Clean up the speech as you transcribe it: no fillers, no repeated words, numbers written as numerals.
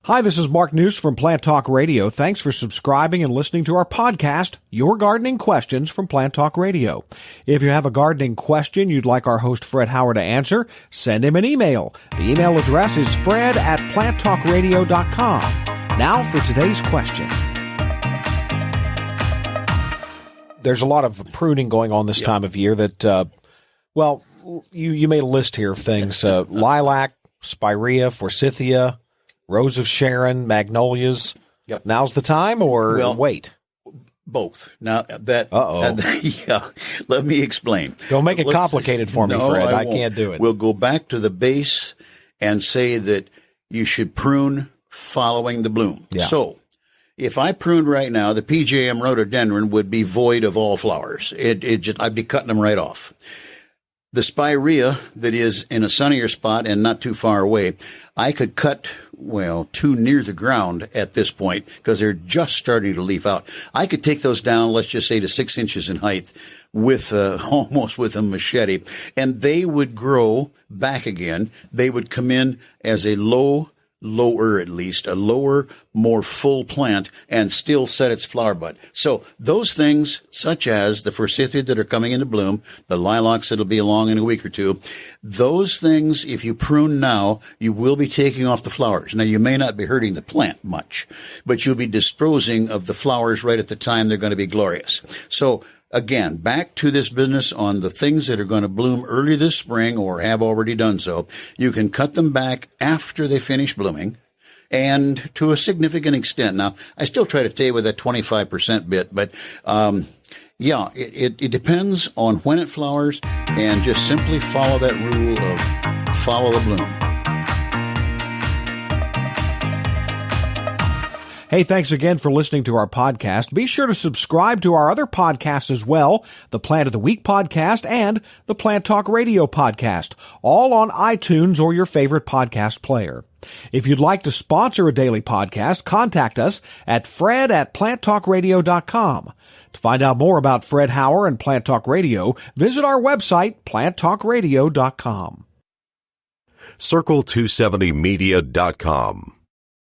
Hi, this is Mark News from Plant Talk Radio. Thanks for subscribing and listening to our podcast, Your Gardening Questions from Plant Talk Radio. If you have a gardening question you'd like our host Fred Howard to answer, send him an email. The email address is fred@planttalkradio.com. Now for today's question. There's a lot of pruning going on this time of year that, you made a list here of things. Lilac, spirea, forsythia, Rose of Sharon, magnolias. Yep. Now's the time, or wait? Both. Now let me explain. Don't make it complicated for me, Fred. I can't do it. We'll go back to the base and say that you should prune following the bloom. Yeah. So if I pruned right now, the PJM rhododendron would be void of all flowers. I'd be cutting them right off. The spirea that is in a sunnier spot and not too far away, I could cut, too near the ground at this point because they're just starting to leaf out. I could take those down, let's just say to 6 inches in height with almost with a machete, and they would grow back again. They would come in as a lower, more full plant and still set its flower bud. So those things, such as the forsythia that are coming into bloom, the lilacs that'll be along in a week or two, those things, if you prune now, you will be taking off the flowers. Now, you may not be hurting the plant much, but you'll be disposing of the flowers right at the time they're going to be glorious. So again, back to this business on the things that are going to bloom early this spring or have already done so. You can cut them back after they finish blooming and to a significant extent. Now, I still try to stay with that 25% bit, but it depends on when it flowers, and just simply follow that rule of follow the bloom. Hey, thanks again for listening to our podcast. Be sure to subscribe to our other podcasts as well, the Plant of the Week podcast and the Plant Talk Radio podcast, all on iTunes or your favorite podcast player. If you'd like to sponsor a daily podcast, contact us at fred@planttalkradio.com. To find out more about Fred Howard and Plant Talk Radio, visit our website, planttalkradio.com. Circle270media.com